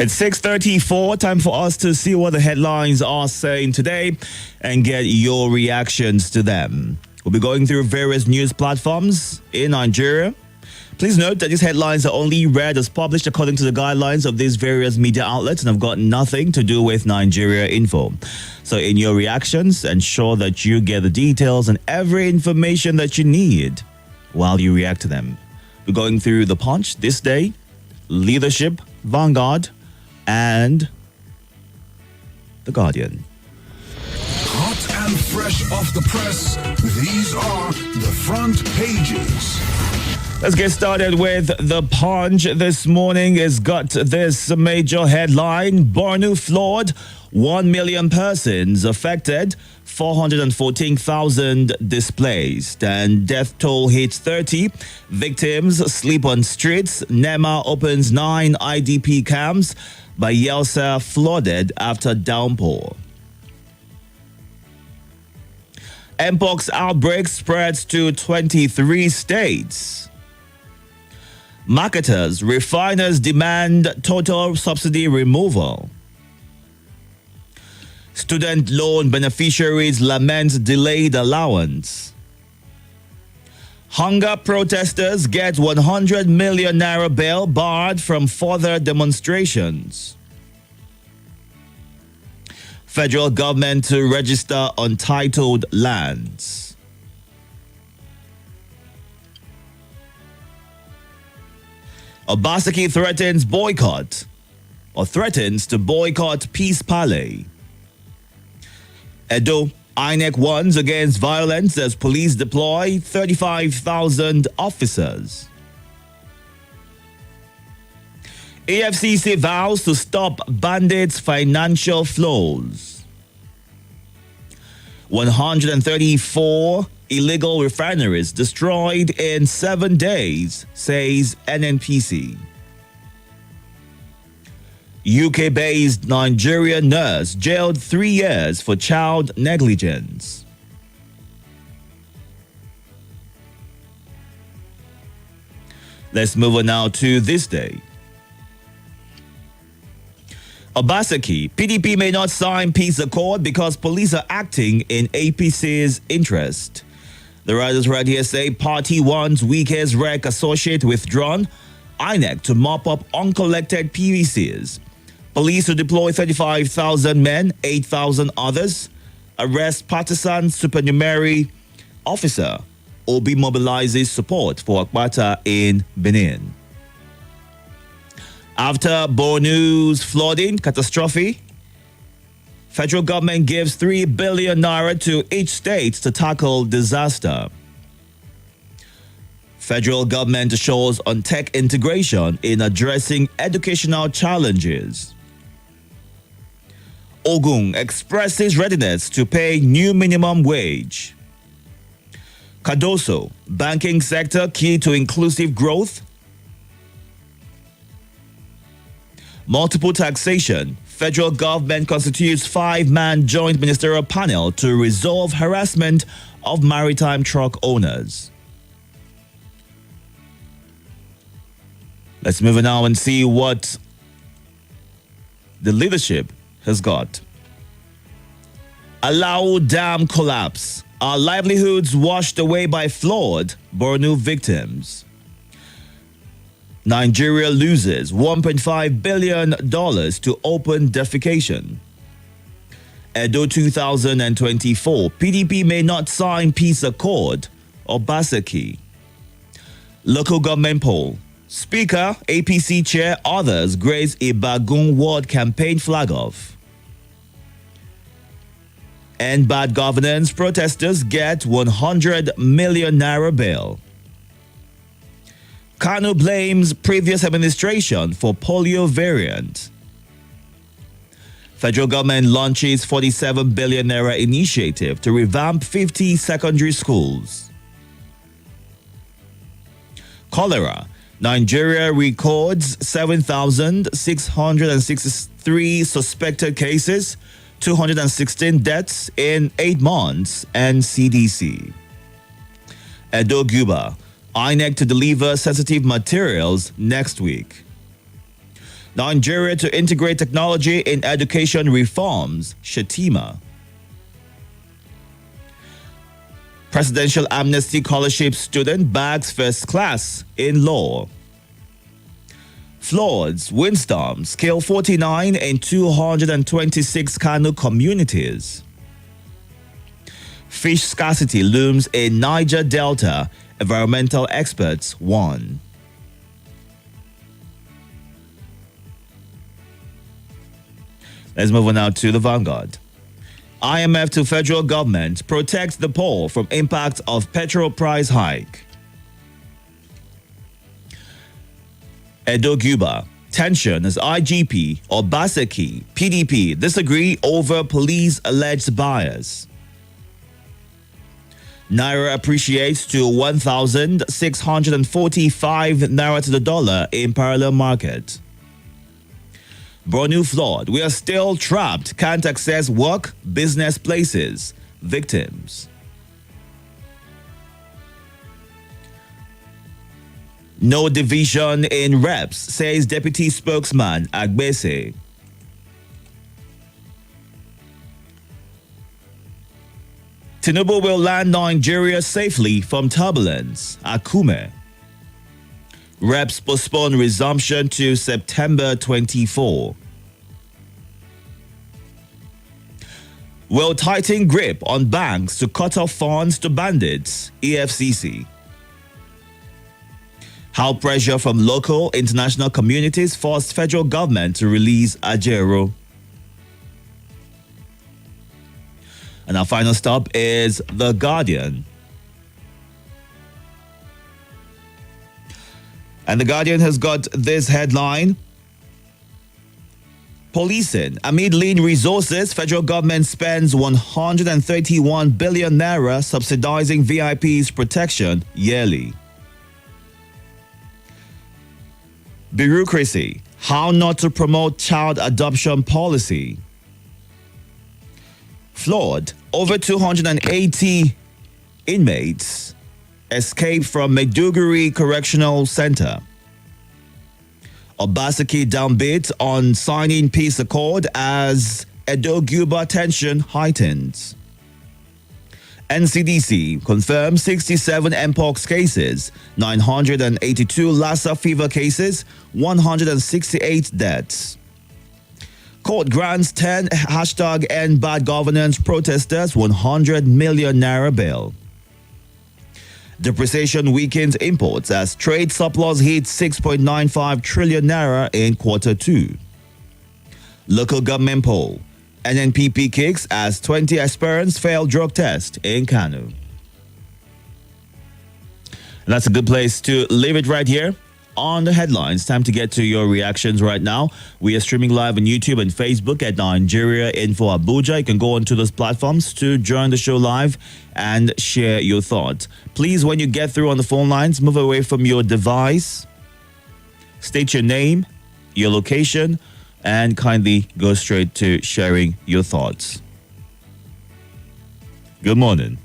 It's 6:34, time for us to see what the headlines are saying today and get your reactions to them. We'll be going through various news platforms in Nigeria. Please note that these headlines are only read as published according to the guidelines of these various media outlets and have got nothing to do with Nigeria Info. So in your reactions, ensure that you get the details and every information that you need while you react to them. We're going through The Punch this day, Leadership, Vanguard, and The Guardian. Hot and fresh off the press, these are the front pages. Let's get started with The Punch. This morning has got this major headline: Borno flawed, 1 million persons affected, 414,000 displaced, and death toll hits 30. Victims sleep on streets. NEMA opens 9 IDP camps. Bayelsa flooded after downpour. Mpox outbreak spreads to 23 states. Marketers, refiners demand total subsidy removal. Student loan beneficiaries lament delayed allowance. Hunger protesters get 100 million naira bail barred from further demonstrations. Federal government to register untitled lands. Obaseki threatens to boycott Peace Parley. Edo, INEC warns against violence as police deploy 35,000 officers. AFCC vows to stop bandits' financial flows. 134 illegal refineries destroyed in 7 days, says NNPC. UK-based Nigerian nurse jailed 3 years for child negligence. Let's move on now to this day. Obaseki, PDP may not sign peace accord because police are acting in APC's interest. The writers right here say party wants weakest rec associate withdrawn. INEC to mop up uncollected PVCs. Police to deploy 35,000 men, 8,000 others. Arrest partisan supernumerary officer. Obi mobilizes support for Akbata in Benin. After Borno's flooding catastrophe, federal government gives 3 billion naira to each state to tackle disaster. Federal government shows on tech integration in addressing educational challenges. Ogun expresses readiness to pay new minimum wage. Cardoso, banking sector key to inclusive growth. Multiple taxation. Federal government constitutes 5-man joint ministerial panel to resolve harassment of maritime truck owners. Let's move on now and see what the leadership has got. Allow dam collapse. Our livelihoods washed away by flood. Borno victims. Nigeria loses $1.5 billion to open defecation. Edo 2024, PDP may not sign peace accord. Obaseki. Local government poll. Speaker, APC chair, others grace Ibagun ward campaign flag off. End bad governance, protesters get 100 million naira bail. Kanu blames previous administration for polio variant. Federal government launches 47 billion naira initiative to revamp 50 secondary schools. Cholera. Nigeria records 7,663 suspected cases, 216 deaths in 8 months, and CDC. Edo Guba. INEC to deliver sensitive materials next week. Nigeria to integrate technology in education reforms, Shatima. Presidential Amnesty Scholarship student bags first class in law. Floods, windstorms kill 49 in 226 Kano communities. Fish scarcity looms in Niger Delta, environmental experts warn. Let's move on now to the Vanguard. IMF to federal government protects the poor from impact of petrol price hike. Edo Guba, tension as IGP, Obaseki, PDP disagree over police alleged bias. Naira appreciates to 1,645 Naira to the dollar in parallel market. Bornu flood. We are still trapped. Can't access work, business places. Victims. No division in reps, says Deputy Spokesman Agbese. Tinubu will land Nigeria safely from turbulence. Akume. Reps postpone resumption to September 24. Will tighten grip on banks to cut off funds to bandits, EFCC. How pressure from local international communities forced federal government to release Ajero. And our final stop is The Guardian. And The Guardian has got this headline. Policing. Amid lean resources, federal government spends 131 billion naira subsidizing VIPs' protection yearly. Bureaucracy. How not to promote child adoption policy. Flawed. Over 280 inmates escaped from Maiduguri Correctional Center. Obaseki downbeat on signing peace accord as Edo-Guba tension heightens. NCDC confirms 67 Mpox cases, 982 Lassa fever cases, 168 deaths. Court grants 10 #End Bad Governance protesters 100 million naira bail. Depreciation weakens imports as trade surplus hits 6.95 trillion naira in Q2. Local government poll. NNPP kicks as 20 aspirants fail drug test in Kano. That's a good place to leave it right here on the headlines. Time to get to your reactions right now. We are streaming live on YouTube and Facebook at Nigeria Info Abuja. You can go onto those platforms to join the show live and share your thoughts. Please, when you get through on the phone lines, move away from your device. State your name, your location, and kindly go straight to sharing your thoughts. Good morning.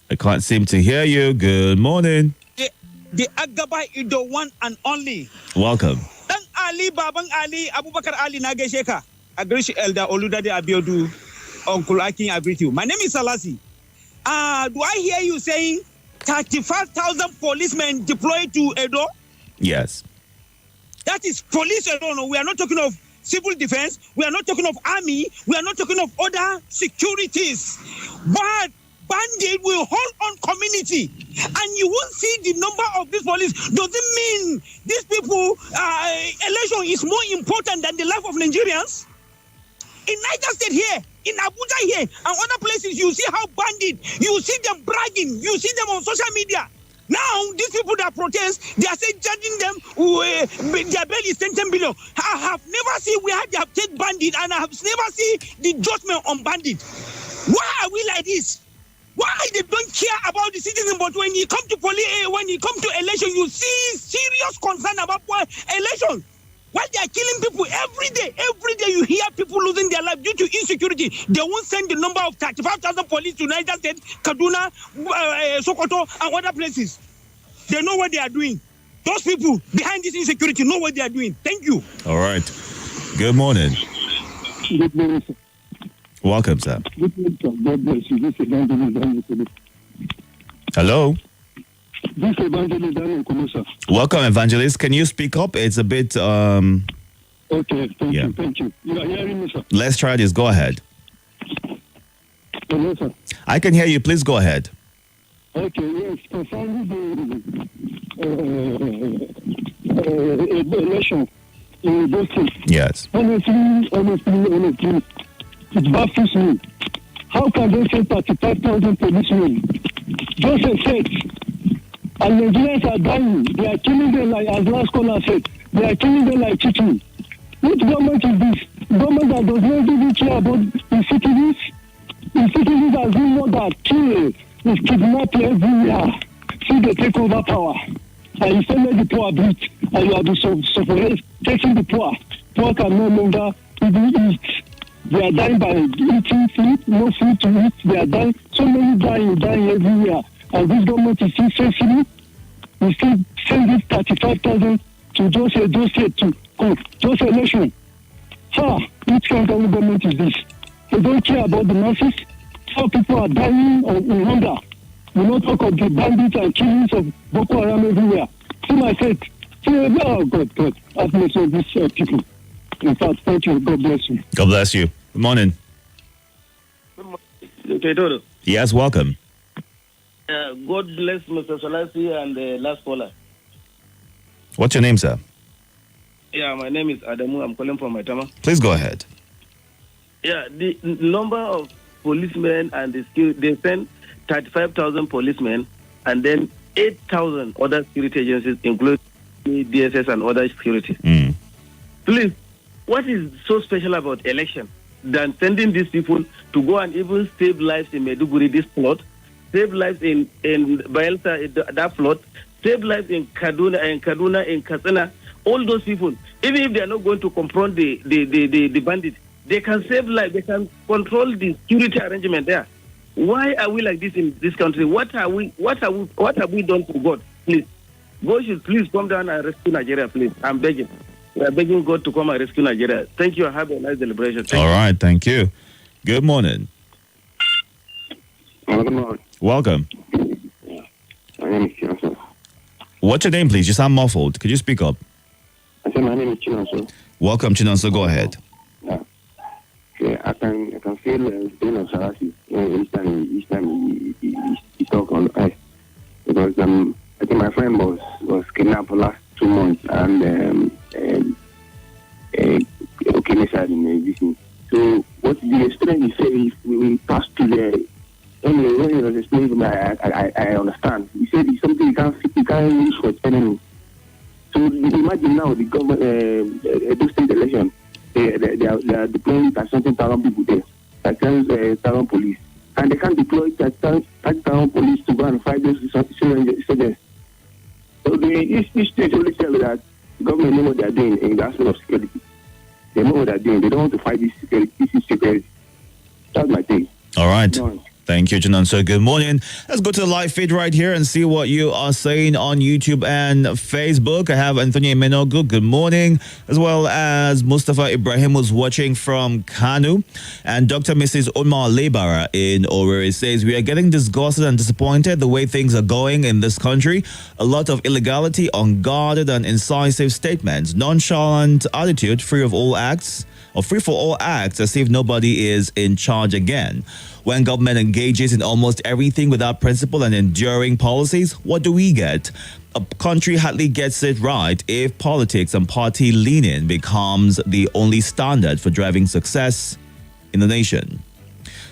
I can't seem to hear you. Good morning. The Agaba Itodo one and only. Welcome. Dan Ali, Babang Ali, Abubakar Ali Nagesheka. Agrish Elder Oludade Abiodu, Uncle Akin, I greet you. My name is Salasi. Do I hear you saying 35,000 policemen deployed to Edo? Yes. That is police alone. No, we are not talking of civil defense. We are not talking of army. We are not talking of other securities. But bandit will hold on community, and you won't see the number of these police. Doesn't mean these people election is more important than the life of Nigerians. In Niger State here, in Abuja here, and other places, you see how bandit. You see them bragging. You see them on social media. Now, these people that protest, they are saying judging them, their bail is 10 billion. I have never seen where they have taken bandit, and I have never seen the judgment on bandit. Why are we like this? Why they don't care about the citizen? But when you come to when you come to election, you see serious concern about election. While they are killing people every day you hear people losing their life due to insecurity. They won't send the number of 35,000 police to Niger State, Kaduna, Sokoto, and other places. They know what they are doing. Those people behind this insecurity know what they are doing. Thank you. All right. Good morning. Good morning, sir. Welcome, sir. Good morning, sir. God bless you. This is Evangelist Daniel. Hello. This is Evangelist Daniel, sir. Welcome, Evangelist. Can you speak up? It's a bit. Okay, thank Yeah. you, thank you. You are hearing me, sir? Let's try this. Go ahead. Hello, sir. I can hear you. Please go ahead. Okay, yes, concerning the election in those states. Yes. Honestly, it baffles me. How can they say 35,000 policemen? Just a set. And Nigerians are dying. They are killing them like, as last caller said, they are killing them like chicken. Which government is this? Government that does not really care about the citizens? The citizens are doing what that kill, is kidnapping everywhere. See, they take over power. And you say let the poor breathe. And you are taking the poor. Poor can no longer even eat. They are dying by eating food, no food to eat. They are dying. So many dying everywhere. And this government is still sensible. We still send this 35,000 to just to just election. Which kind of government is this? They don't care about the masses. How people are dying in hunger. We don't talk of the bandits and killings of Boko Haram everywhere. See my faith. Oh God, have mercy on these people. In fact, thank you. God bless you. God bless you. Good morning. Good morning. Itodo. Yes, welcome. God bless Mr. Solasi and the last caller. What's your name, sir? Yeah, my name is Adamu. I'm calling from Maitama. Please go ahead. Yeah, the number of policemen and the skill, they send 35,000 policemen and then 8,000 other security agencies, including DSS and other security. Please, what is so special about election than sending these people to go and even save lives in Meduguri, this plot, save lives in Bayelsa, that plot, save lives in Kaduna, in Katsina, all those people, even if they are not going to confront the bandits, they can save lives, they can control the security arrangement there. Why are we like this in this country? What have we done to God? Please, God should please come down and rescue Nigeria, please. I'm begging. We are begging God to come and rescue Nigeria. Thank you and have a nice celebration. All right, thank you. Good morning. Good morning. Welcome. My name is Chinonso. What's your name, please? You sound muffled. Could you speak up? I said my name is Chinonso. Welcome, Chinonso. Go ahead. Yeah. Okay, I can feel the pain of Sarasi each time he talk on air. Because I think my friend was kidnapped for last 2 months and okay, side in everything. So what the experience he said we passed through there. Anyway, when he was explaining to me, I understand. He said it's something you can't use for enemy. So imagine now the government, the state election, they are deploying 30,000 people there, 30,000 police, and they can't deploy 30,000 police to go and fight those insurgents. So this state only tell that the government know what they are doing in the aspect of security. They know what they are doing. They don't want to fight this security. That's my thing. All right. Thank you, Chinonso. Good morning. Let's go to the live feed right here and see what you are saying on YouTube and Facebook. I have Anthony Menogu. Good morning. As well as Mustafa Ibrahim, who's watching from Kanu. And Dr. Mrs. Omar Lebara in Owerri says, we are getting disgusted and disappointed the way things are going in this country. A lot of illegality, unguarded and incisive statements, nonchalant attitude, free for all acts, as if nobody is in charge again. When government engages in almost everything without principle and enduring policies, what do we get? A country hardly gets it right if politics and party leaning becomes the only standard for driving success in the nation.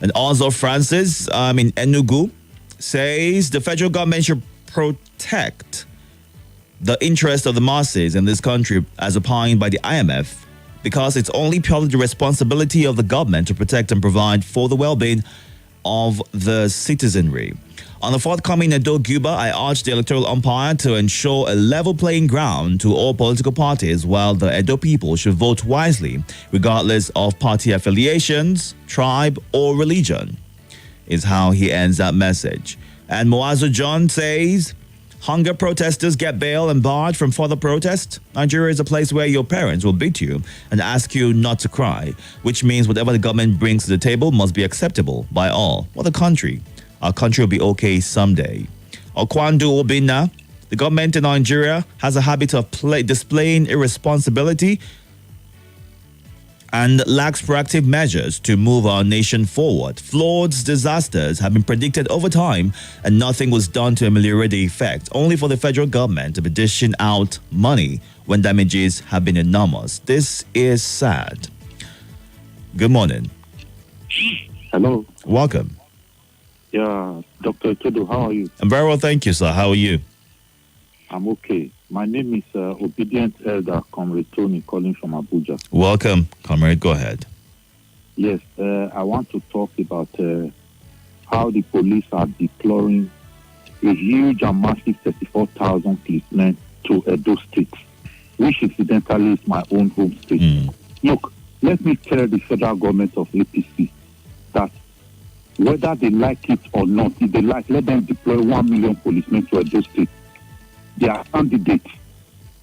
And Ozo Francis in Enugu says the federal government should protect the interest of the masses in this country as opined by the IMF, because it's only purely the responsibility of the government to protect and provide for the well-being of the citizenry. On the forthcoming Edo Guba, I urge the electoral umpire to ensure a level playing ground to all political parties, while the Edo people should vote wisely, regardless of party affiliations, tribe, or religion, is how he ends that message. And Moazo John says, Hunger protesters get bail and barred from further protest. Nigeria is a place where your parents will beat you and ask you not to cry, which means whatever the government brings to the table must be acceptable by all. What a country. Our country will be okay someday. Okwandu Obina, the government in Nigeria has a habit of displaying irresponsibility and lacks proactive measures to move our nation forward. Floods, disasters have been predicted over time, and nothing was done to ameliorate the effect, only for the federal government to be dishing out money when damages have been enormous. This is sad. Good morning. Hello. Welcome. Yeah, Dr. Itodo, how are you? I'm very well, thank you, sir. How are you? I'm okay. My name is Obedient Elder Comrade Tony, calling from Abuja. Welcome, comrade. Go ahead. Yes, I want to talk about how the police are deploying a huge and massive 34,000 policemen to Edo State, which incidentally is my own home state. Look, let me tell the federal government of APC that whether they like it or not, if they like, let them deploy 1 million policemen to Edo State. Their candidates,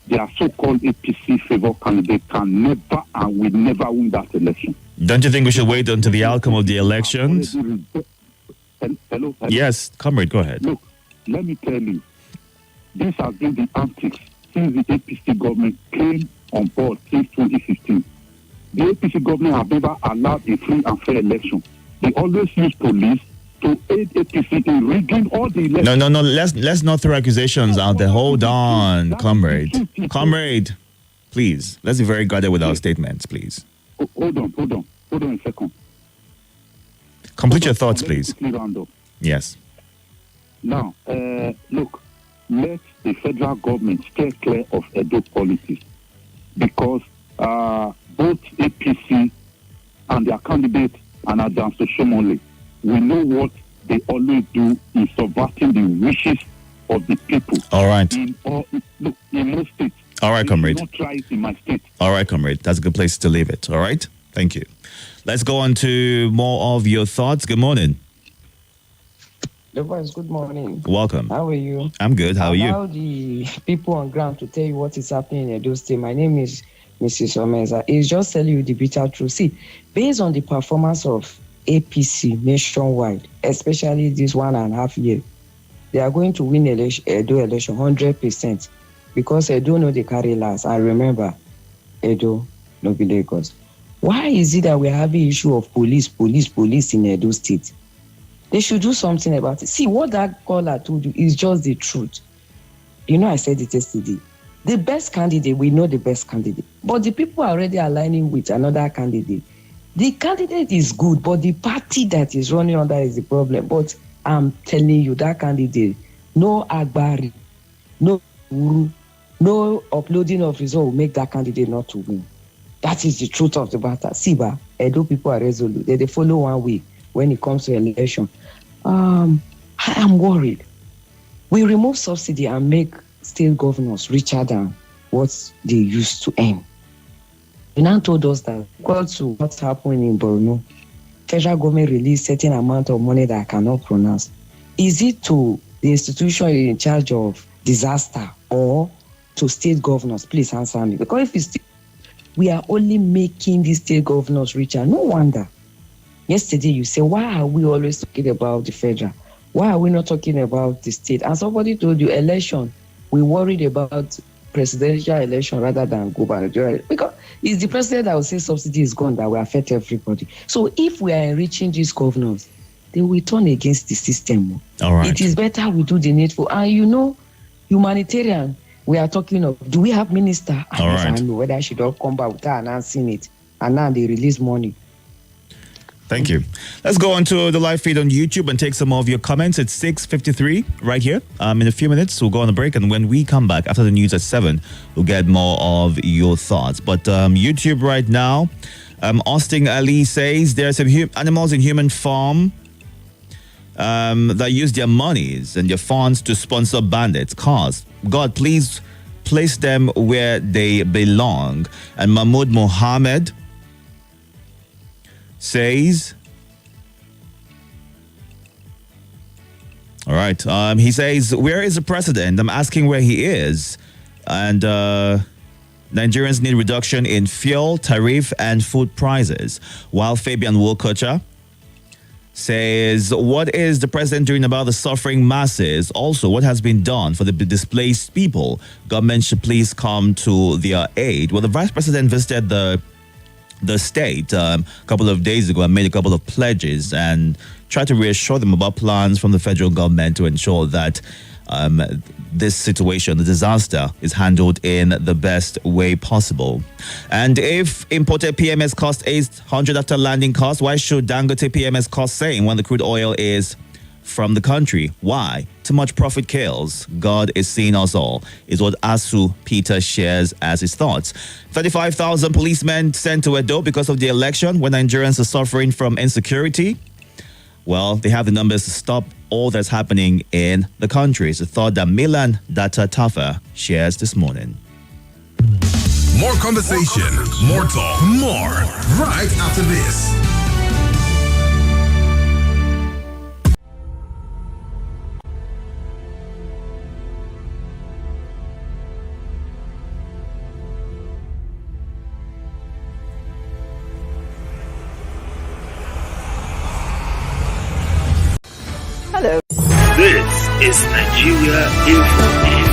their so-called APC favor candidate can never and will never win that election. Don't you think we should wait until the outcome of the elections? Hello? Yes, comrade, go ahead. Look, let me tell you, this has been the antics since the APC government came on board since 2015. The APC government have never allowed a free and fair election. They always use police to aid APC in rigging all the elections. No. Let's not throw accusations out there. Hold on, comrade. Comrade, please. Let's be very guarded with our statements, please. Hold on a second. Complete your thoughts, please. Yes. Now, look, let the federal government stay clear of Edo politics, because both APC and their candidate and Adams Shomole, we know what they always do in subverting the wishes of the people. All right. In most states. All right, comrade. Not try it in my state. All right, comrade. That's a good place to leave it. All right. Thank you. Let's go on to more of your thoughts. Good morning. The voice, good morning. Welcome. How are you? I'm good. How are you? Allow the people on ground to tell you what is happening in Edo State. My name is Mrs. Omeza. It's just telling you the bitter truth. See, based on the performance of APC nationwide, especially this 1.5 year, they are going to win Edo election 100%, because Edo know they carry last. And remember, Edo no be Lagos. Why is it that we're having issue of police in Edo State? They should do something about it. See, what that caller told you is just the truth. You know, I said it yesterday. The best candidate, we know the best candidate, but the people are already aligning with another candidate. The candidate is good, but the party that is running under is the problem. But I'm telling you, that candidate, no agbari, no uru, no uploading of results will make that candidate not to win. That is the truth of the matter. Siba, Edo people are resolute. They follow one way when it comes to election. I am worried. We remove subsidy and make state governors richer than what they used to earn. You now told us that equal to what's happening in Borno, federal government released certain amount of money that I cannot pronounce. Is it to the institution in charge of disaster or to state governors? Please answer me. Because if it's we are only making the state governors richer. No wonder. Yesterday you said, why are we always talking about the federal? Why are we not talking about the state? And somebody told you, election, we worried about presidential election rather than gubernatorial, because it's the president that will say subsidy is gone that will affect everybody. So if we are enriching these governors, they will turn against the system. All right. It is better we do the needful. And you know, humanitarian, we are talking of, do we have minister? All right. I don't know whether I should all come back without announcing it. And now they release money. Thank you. Let's go on to the live feed on YouTube and take some of your comments. It's 6:53 right here. In a few minutes, we'll go on a break. And when we come back after the news at 7, we'll get more of your thoughts. But YouTube right now, Austin Ali says there are some animals in human form that use their monies and their funds to sponsor bandits. Cause God, please place them where they belong. And Mahmoud Mohammed says, All right. He says, "Where is the president? I'm asking where he is." And Nigerians need reduction in fuel, tariff, and food prices. While Fabian Wokocha says, "What is the president doing about the suffering masses? Also, what has been done for the displaced people? Government should please come to their aid." Well, the vice president visited the state a couple of days ago and made a couple of pledges and tried to reassure them about plans from the federal government to ensure that this situation, the disaster, is handled in the best way possible. And if imported PMS cost 800 after landing costs, why should Dangote PMS cost same when the crude oil is from the country? Why? Too much profit kills. God is seeing us all, is what Asu Peter shares as his thoughts. 35,000 policemen sent to Edo because of the election when Nigerians are suffering from insecurity. Well, they have the numbers to stop all that's happening in the country. It's a thought that Milan Data Tafa shares this morning. More conversation, more talk, more right after this. This is Nigeria Info.